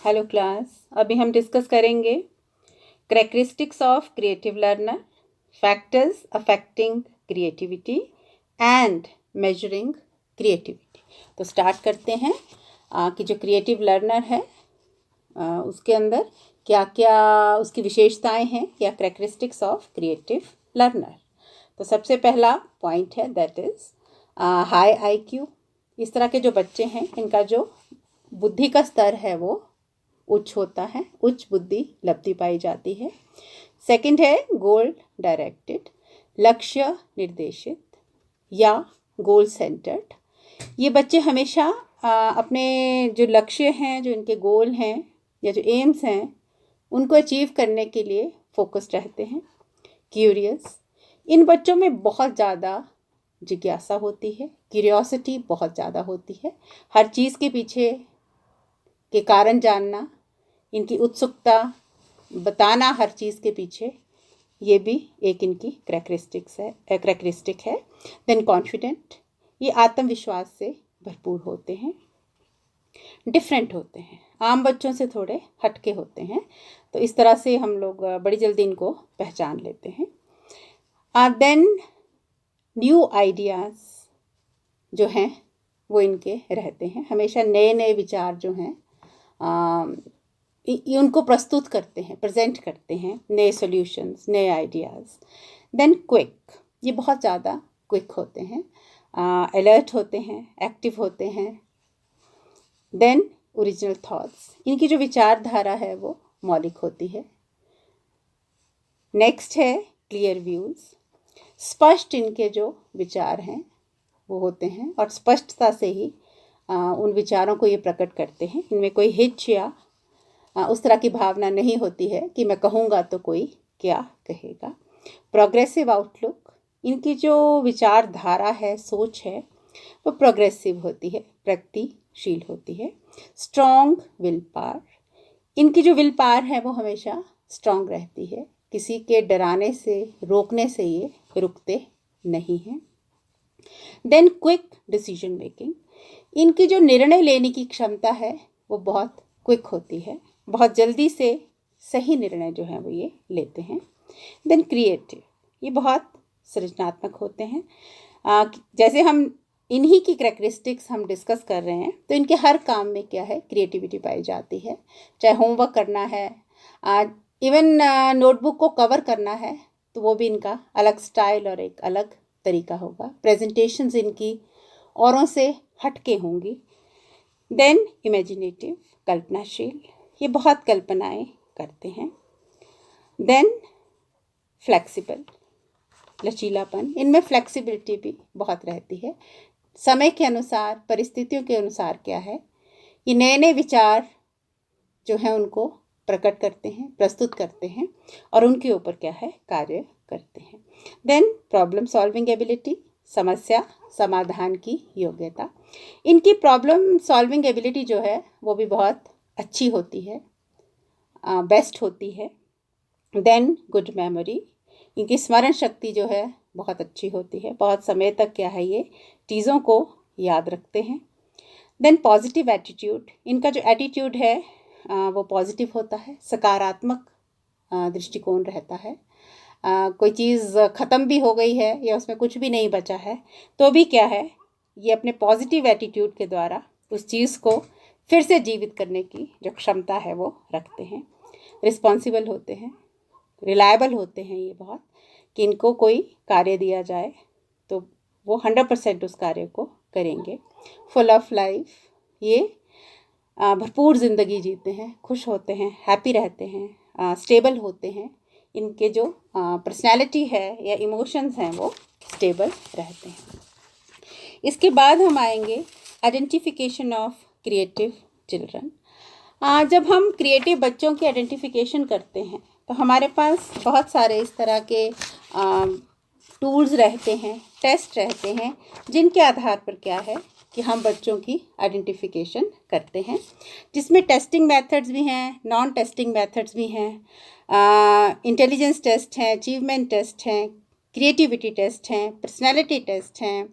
Hello class, अभी हम discuss करेंगे characteristics of creative learner, factors affecting creativity and measuring creativity. तो start करते हैं कि जो क्रिएटिव लर्नर है उसके अंदर क्या क्या उसकी विशेषताएं हैं या कैरेक्टरिस्टिक्स ऑफ क्रिएटिव लर्नर। तो सबसे पहला पॉइंट है दैट इज़ हाई आईक्यू। इस तरह के जो बच्चे हैं इनका जो बुद्धि का स्तर है वो उच्च होता है, उच्च बुद्धि लब्धि पाई जाती है। सेकंड है गोल डायरेक्टेड, लक्ष्य निर्देशित या गोल सेंटर्ड। ये बच्चे हमेशा अपने जो लक्ष्य हैं, जो इनके गोल हैं या जो एम्स हैं, उनको अचीव करने के लिए फोकस्ड रहते हैं। क्यूरियस, इन बच्चों में बहुत ज़्यादा जिज्ञासा होती है, क्यूरियोसिटी बहुत ज़्यादा होती है। हर चीज़ के पीछे के कारण जानना, इनकी उत्सुकता बताना हर चीज़ के पीछे, ये भी एक इनकी कैरेक्टरिस्टिक है। देन कॉन्फिडेंट, ये आत्मविश्वास से भरपूर होते हैं, डिफरेंट होते हैं, आम बच्चों से थोड़े हटके होते हैं। तो इस तरह से हम लोग बड़ी जल्दी इनको पहचान लेते हैं। देन न्यू आइडियाज़ जो हैं वो इनके रहते हैं, हमेशा नए नए विचार जो हैं उनको प्रस्तुत करते हैं, प्रेजेंट करते हैं, नए सॉल्यूशंस, नए आइडियाज़। देन क्विक, ये बहुत ज़्यादा क्विक होते हैं, अलर्ट होते हैं, एक्टिव होते हैं। देन ओरिजिनल थॉट्स, इनकी जो विचारधारा है वो मौलिक होती है। नेक्स्ट है क्लियर व्यूज़, स्पष्ट इनके जो विचार हैं वो होते हैं और स्पष्टता से ही उन विचारों को ये प्रकट करते हैं। इनमें कोई हिच या उस तरह की भावना नहीं होती है कि मैं कहूँगा तो कोई क्या कहेगा। प्रोग्रेसिव आउटलुक, इनकी जो विचारधारा है, सोच है, वो प्रोग्रेसिव होती है, प्रगतिशील होती है। स्ट्रॉन्ग विल पावर, इनकी जो विल पावर है वो हमेशा स्ट्रॉन्ग रहती है, किसी के डराने से, रोकने से ये रुकते नहीं हैं। देन क्विक डिसीजन मेकिंग, इनकी जो निर्णय लेने की क्षमता है वो बहुत क्विक होती है, बहुत जल्दी से सही निर्णय जो है वो ये लेते हैं। देन क्रिएटिव, ये बहुत सृजनात्मक होते हैं। जैसे हम इन्हीं की कैरेक्टरिस्टिक्स हम डिस्कस कर रहे हैं तो इनके हर काम में क्या है, क्रिएटिविटी पाई जाती है। चाहे होमवर्क करना है, इवन नोटबुक को कवर करना है, तो वो भी इनका अलग स्टाइल और एक अलग तरीका होगा। प्रेजेंटेशंस इनकी औरों से हटके होंगी। देन इमेजिनेटिव, कल्पनाशील, ये बहुत कल्पनाएं करते हैं। देन फ्लेक्सिबल, लचीलापन, इनमें फ्लेक्सिबिलिटी भी बहुत रहती है। समय के अनुसार, परिस्थितियों के अनुसार क्या है, ये नए नए विचार जो हैं उनको प्रकट करते हैं, प्रस्तुत करते हैं और उनके ऊपर क्या है, कार्य करते हैं। देन प्रॉब्लम सॉल्विंग एबिलिटी, समस्या समाधान की योग्यता, इनकी प्रॉब्लम सॉल्विंग एबिलिटी जो है वो भी बहुत अच्छी होती है, बेस्ट होती है। देन गुड मेमोरी, इनकी स्मरण शक्ति जो है बहुत अच्छी होती है, बहुत समय तक क्या है ये चीज़ों को याद रखते हैं। देन पॉजिटिव एटीट्यूड, इनका जो एटीट्यूड है वो पॉजिटिव होता है, सकारात्मक दृष्टिकोण रहता है। कोई चीज़ ख़त्म भी हो गई है या उसमें कुछ भी नहीं बचा है तो भी क्या है, ये अपने पॉजिटिव एटीट्यूड के द्वारा उस चीज़ को फिर से जीवित करने की जो क्षमता है वो रखते हैं। रिस्पॉन्सिबल होते हैं, रिलायबल होते हैं ये बहुत, कि इनको कोई कार्य दिया जाए तो वो 100% उस कार्य को करेंगे। फुल ऑफ लाइफ, ये भरपूर ज़िंदगी जीते हैं, खुश होते हैं, हैप्पी रहते हैं, स्टेबल होते हैं। इनके जो पर्सनैलिटी है या इमोशंस हैं वो स्टेबल रहते हैं। इसके बाद हम आएंगे आइडेंटिफिकेशन ऑफ क्रिएटिव चिल्ड्रन। जब हम क्रिएटिव बच्चों की आइडेंटिफिकेशन करते हैं तो हमारे पास बहुत सारे इस तरह के टूल्स रहते हैं, टेस्ट रहते हैं, जिनके आधार पर क्या है कि हम बच्चों की आइडेंटिफिकेशन करते हैं, जिसमें टेस्टिंग मेथड्स भी हैं, नॉन टेस्टिंग मेथड्स भी हैं, इंटेलिजेंस टेस्ट हैं, अचीवमेंट टेस्ट हैं, क्रिएटिविटी टेस्ट हैं, पर्सनैलिटी टेस्ट हैं,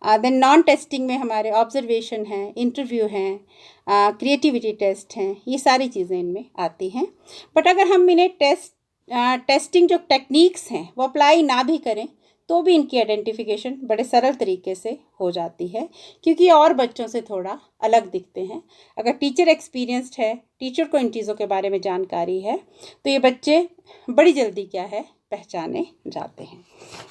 देन नॉन टेस्टिंग में हमारे ऑब्जर्वेशन हैं, इंटरव्यू हैं, क्रिएटिविटी टेस्ट हैं, ये सारी चीज़ें इनमें आती हैं। बट अगर हम इन्हें टेस्टिंग जो टेक्निक्स हैं वो अप्लाई ना भी करें तो भी इनकी आइडेंटिफिकेशन बड़े सरल तरीके से हो जाती है, क्योंकि ये और बच्चों से थोड़ा अलग दिखते हैं। अगर टीचर एक्सपीरियंस्ड है, टीचर को इन चीज़ों के बारे में जानकारी है, तो ये बच्चे बड़ी जल्दी क्या है पहचाने जाते हैं।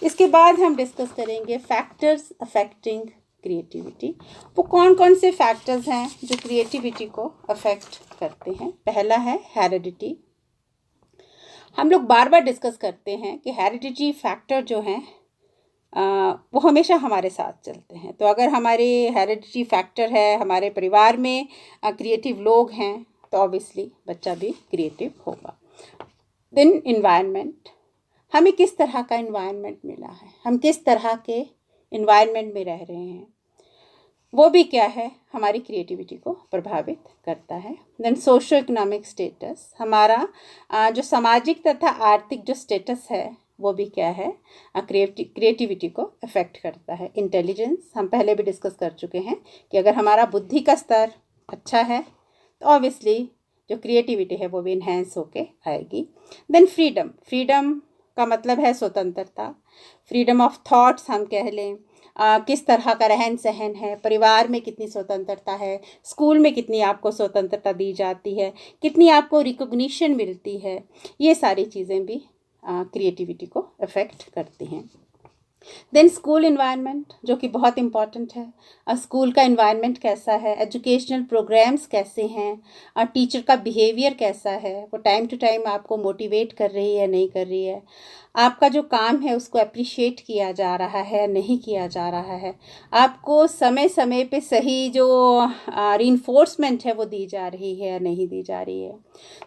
इसके बाद हम डिस्कस करेंगे फैक्टर्स अफेक्टिंग क्रिएटिविटी। वो कौन कौन से फैक्टर्स हैं जो क्रिएटिविटी को अफेक्ट करते हैं। पहला है हेरिडिटी। हम लोग बार बार डिस्कस करते हैं कि हेरिडिटी फैक्टर जो हैं वो हमेशा हमारे साथ चलते हैं। तो अगर हमारे हेरिडिटी फैक्टर है, हमारे परिवार में क्रिएटिव लोग हैं, तो ऑब्वियसली बच्चा भी क्रिएटिव होगा। देन इन्वायरमेंट, हमें किस तरह का इन्वायरमेंट मिला है, हम किस तरह के इन्वायरमेंट में रह रहे हैं, वो भी क्या है हमारी क्रिएटिविटी को प्रभावित करता है। देन सोशो इकोनॉमिक स्टेटस, हमारा जो सामाजिक तथा आर्थिक जो स्टेटस है वो भी क्या है क्रिएटिविटी को अफेक्ट करता है। इंटेलिजेंस, हम पहले भी डिस्कस कर चुके हैं कि अगर हमारा बुद्धि का स्तर अच्छा है तो ऑब्वियसली जो क्रिएटिविटी है वो भी इन्हेंस होके आएगी। देन फ्रीडम, फ्रीडम का मतलब है स्वतंत्रता, फ्रीडम ऑफ थॉट्स हम कह लें, किस तरह का रहन सहन है, परिवार में कितनी स्वतंत्रता है, स्कूल में कितनी आपको स्वतंत्रता दी जाती है, कितनी आपको रिकॉग्निशन मिलती है, ये सारी चीज़ें भी क्रिएटिविटी को अफेक्ट करती हैं। देन स्कूल इन्वायरमेंट, जो कि बहुत इम्पॉर्टेंट है। स्कूल का इन्वायरमेंट कैसा है, एजुकेशनल प्रोग्राम्स कैसे हैं, टीचर का बिहेवियर कैसा है, वो टाइम टू टाइम आपको मोटिवेट कर रही है नहीं कर रही है, आपका जो काम है उसको अप्रिशिएट किया जा रहा है नहीं किया जा रहा है, आपको समय समय पे सही जो रीइंफोर्समेंट है वो दी जा रही है या नहीं दी जा रही है।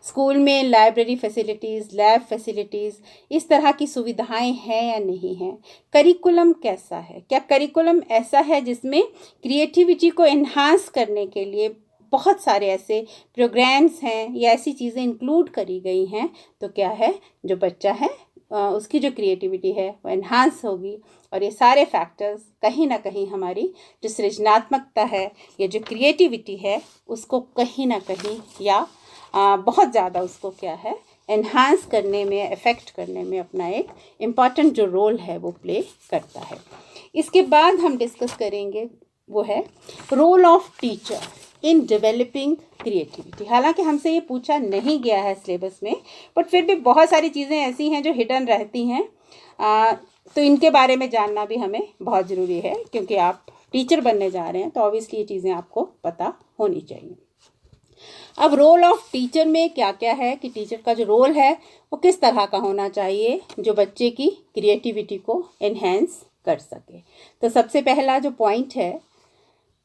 स्कूल में लाइब्रेरी फैसिलिटीज़, लैब फैसिलिटीज़, इस तरह की सुविधाएं हैं या नहीं हैं। करिकुलम कैसा है, क्या करिकुलम ऐसा है जिसमें क्रिएटिविटी को एनहांस करने के लिए बहुत सारे ऐसे प्रोग्राम्स हैं या ऐसी चीज़ें इंक्लूड करी गई हैं, तो क्या है जो बच्चा है उसकी जो क्रिएटिविटी है वो एनहांस होगी। और ये सारे फैक्टर्स कहीं ना कहीं हमारी जो सृजनात्मकता है या जो क्रिएटिविटी है उसको कहीं ना कहीं या बहुत ज़्यादा उसको क्या है एनहांस करने में, इफ़ेक्ट करने में अपना एक इम्पॉर्टेंट जो रोल है वो प्ले करता है। इसके बाद हम डिस्कस करेंगे वो है role of teacher in developing creativity. हालांकि हमसे ये पूछा नहीं गया है सिलेबस में, बट फिर भी बहुत सारी चीज़ें ऐसी हैं जो हिडन रहती हैं, तो इनके बारे में जानना भी हमें बहुत ज़रूरी है, क्योंकि आप टीचर बनने जा रहे हैं तो ऑब्वियसली ये चीज़ें आपको पता होनी चाहिए। अब रोल ऑफ टीचर में क्या क्या है कि टीचर का जो रोल है वो किस तरह का होना चाहिए जो बच्चे की क्रिएटिविटी को एनहेंस कर सके। तो सबसे पहला जो पॉइंट है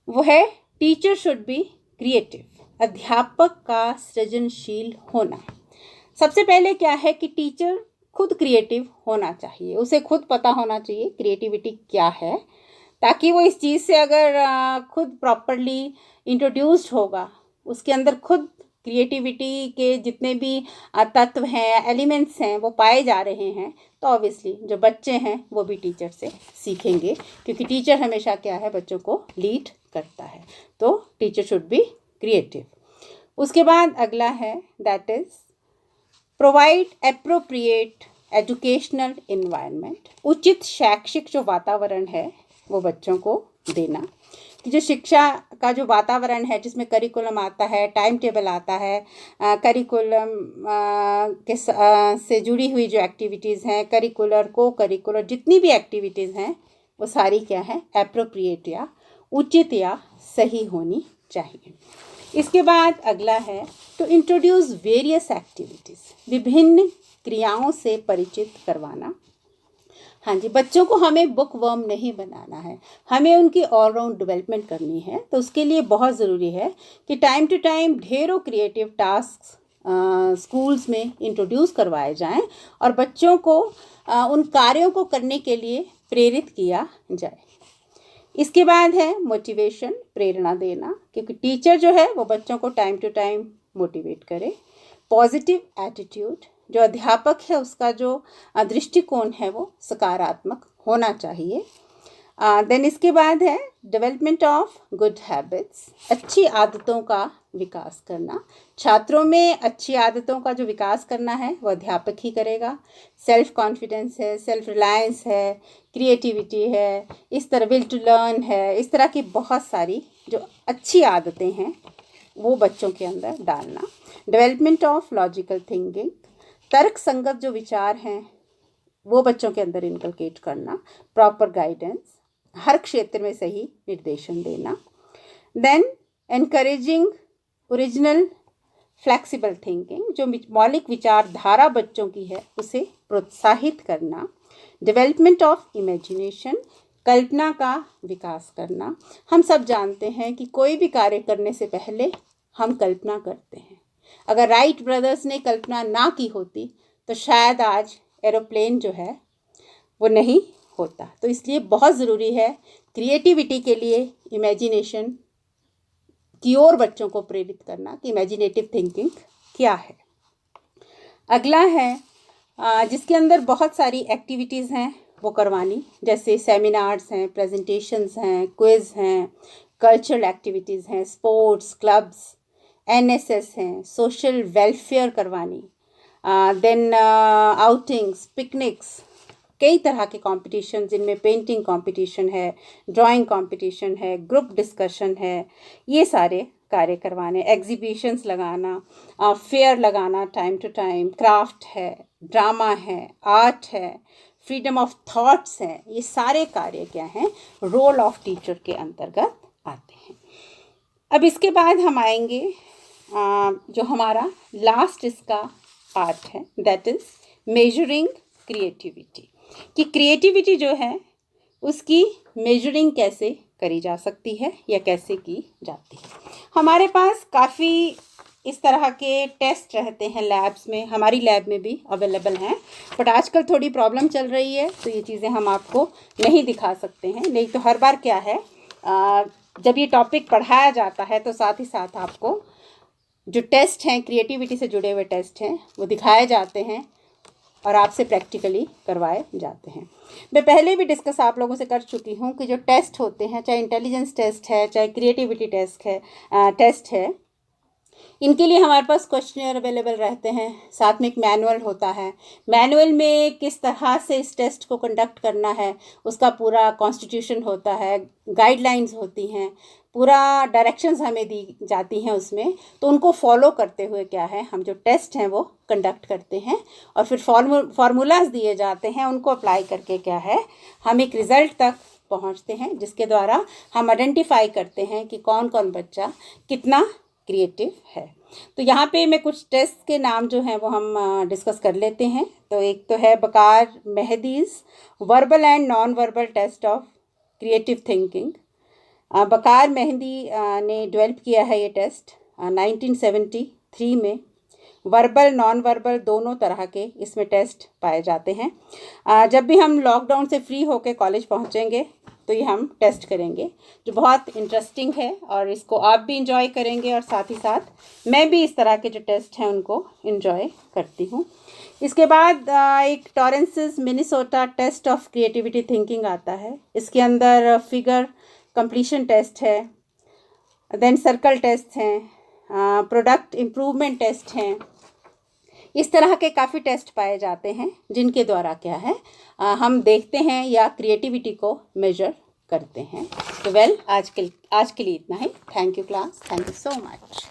वो है टीचर शुड बी क्रिएटिव, अध्यापक का सृजनशील होना। सबसे पहले क्या है कि टीचर खुद क्रिएटिव होना चाहिए, उसे खुद पता होना चाहिए क्रिएटिविटी क्या है, ताकि वो इस चीज़ से अगर खुद प्रॉपरली इंट्रोड्यूस्ड होगा, उसके अंदर खुद क्रिएटिविटी के जितने भी तत्व हैं, एलिमेंट्स हैं वो पाए जा रहे हैं, तो ऑब्वियसली जो बच्चे हैं वो भी टीचर से सीखेंगे, क्योंकि टीचर हमेशा क्या है बच्चों को लीड करता है। तो टीचर शुड बी क्रिएटिव। उसके बाद अगला है that is provide appropriate educational environment. उचित शैक्षिक जो वातावरण है वो बच्चों को देना, कि जो शिक्षा का जो वातावरण है जिसमें करिकुलम आता है, टाइम टेबल आता है, करिकुलम के से जुड़ी हुई जो एक्टिविटीज़ हैं, करिकुलर को करिकुलर जितनी भी एक्टिविटीज़ हैं वो सारी क्या है एप्रोप्रिएट या उचित या सही होनी चाहिए। इसके बाद अगला है टू इंट्रोड्यूस वेरियस एक्टिविटीज़, विभिन्न क्रियाओं से परिचित करवाना। हाँ जी, बच्चों को हमें बुक वर्म नहीं बनाना है, हमें उनकी ऑलराउंड डेवलपमेंट करनी है। तो उसके लिए बहुत ज़रूरी है कि टाइम टू टाइम ढेरों क्रिएटिव टास्क स्कूल्स में इंट्रोड्यूस करवाए जाएं और बच्चों को उन कार्यों को करने के लिए प्रेरित किया जाए। इसके बाद है मोटिवेशन, प्रेरणा देना, क्योंकि टीचर जो है वो बच्चों को टाइम टू टाइम मोटिवेट करे। पॉजिटिव एटीट्यूड, जो अध्यापक है उसका जो दृष्टिकोण है वो सकारात्मक होना चाहिए। देन इसके बाद है डेवलपमेंट ऑफ गुड हैबिट्स, अच्छी आदतों का विकास करना। छात्रों में अच्छी आदतों का जो विकास करना है वो अध्यापक ही करेगा। सेल्फ कॉन्फिडेंस है, सेल्फ रिलायंस है, क्रिएटिविटी है, इस तरह विल टू लर्न है, इस तरह की बहुत सारी जो अच्छी आदतें हैं वो बच्चों के अंदर डालना। डेवलपमेंट ऑफ लॉजिकल थिंकिंग, तर्क संगत जो विचार हैं वो बच्चों के अंदर इनकलकेट करना। प्रॉपर गाइडेंस, हर क्षेत्र में सही निर्देशन देना। Then encouraging original flexible thinking, जो मौलिक विचारधारा बच्चों की है उसे प्रोत्साहित करना। डेवलपमेंट ऑफ इमेजिनेशन, कल्पना का विकास करना। हम सब जानते हैं कि कोई भी कार्य करने से पहले हम कल्पना करते हैं। अगर राइट ब्रदर्स ने कल्पना ना की होती तो शायद आज एरोप्लेन जो है वो नहीं होता। तो इसलिए बहुत ज़रूरी है क्रिएटिविटी के लिए इमेजिनेशन की ओर बच्चों को प्रेरित करना कि इमेजिनेटिव थिंकिंग क्या है। अगला है जिसके अंदर बहुत सारी एक्टिविटीज़ हैं वो करवानी, जैसे सेमिनार्स हैं, प्रेजेंटेशंस हैं, क्विज़ हैं, कल्चरल एक्टिविटीज़ हैं, स्पोर्ट्स क्लब्स, एनएसएस हैं, सोशल वेलफेयर करवानी। देन आउटिंग्स, पिकनिक्स, कई तरह के कॉम्पिटिशन जिनमें पेंटिंग कंपटीशन है, ड्राइंग कंपटीशन है, ग्रुप डिस्कशन है, ये सारे कार्य करवाने। एग्जीबिशंस लगाना, फेयर लगाना टाइम टू टाइम, क्राफ्ट है, ड्रामा है, आर्ट है, फ्रीडम ऑफ थॉट्स हैं, ये सारे कार्य क्या हैं, रोल ऑफ टीचर के अंतर्गत आते हैं। अब इसके बाद हम आएंगे जो हमारा लास्ट इसका पार्ट है, दैट इज़ मेजरिंग क्रिएटिविटी, कि क्रिएटिविटी जो है उसकी मेजरिंग कैसे करी जा सकती है या कैसे की जाती है। हमारे पास काफ़ी इस तरह के टेस्ट रहते हैं लैब्स में, हमारी लैब में भी अवेलेबल हैं, बट आजकल थोड़ी प्रॉब्लम चल रही है तो ये चीज़ें हम आपको नहीं दिखा सकते हैं। नहीं तो हर बार क्या है, जब ये टॉपिक पढ़ाया जाता है तो साथ ही साथ आपको जो टेस्ट हैं, क्रिएटिविटी से जुड़े हुए टेस्ट हैं, वो दिखाए जाते हैं और आपसे प्रैक्टिकली करवाए जाते हैं। मैं पहले भी डिस्कस आप लोगों से कर चुकी हूँ कि जो टेस्ट होते हैं, चाहे इंटेलिजेंस टेस्ट है, चाहे क्रिएटिविटी टेस्ट है, इनके लिए हमारे पास क्वेश्चनर अवेलेबल रहते हैं, साथ में एक मैनुअल होता है। मैनुअल में किस तरह से इस टेस्ट को कंडक्ट करना है उसका पूरा कॉन्स्टिट्यूशन होता है, गाइडलाइंस होती हैं, पूरा डायरेक्शंस हमें दी जाती हैं उसमें। तो उनको फॉलो करते हुए क्या है, हम जो टेस्ट हैं वो कंडक्ट करते हैं और फिर फार्मूलाज दिए जाते हैं, उनको अप्लाई करके क्या है, हम एक रिज़ल्ट तक पहुंचते हैं जिसके द्वारा हम आइडेंटिफाई करते हैं कि कौन कौन बच्चा कितना क्रिएटिव है। तो यहाँ पे मैं कुछ टेस्ट के नाम जो हैं वो हम डिस्कस कर लेते हैं। तो एक तो है Baqer Mehdi's verbal and non verbal test of creative thinking. Baqer Mehdi ने डेवलप किया है ये टेस्ट 1973 में। वर्बल नॉन वर्बल दोनों तरह के इसमें टेस्ट पाए जाते हैं। जब भी हम लॉकडाउन से फ्री होकर कॉलेज पहुँचेंगे तो ये हम टेस्ट करेंगे, जो बहुत इंटरेस्टिंग है और इसको आप भी इंजॉय करेंगे और साथ ही साथ मैं भी इस तरह के जो टेस्ट हैं उनको इंजॉय करती हूँ। इसके बाद एक Torrance's Minnesota test of creativity thinking आता है। इसके अंदर फिगर कंप्लीशन टेस्ट है, देन सर्कल टेस्ट हैं, प्रोडक्ट इम्प्रूवमेंट टेस्ट हैं। इस तरह के काफ़ी टेस्ट पाए जाते हैं जिनके द्वारा क्या है, हम देखते हैं या क्रिएटिविटी को मेजर करते हैं। तो आज के लिए इतना ही। Thank you class, thank you so much.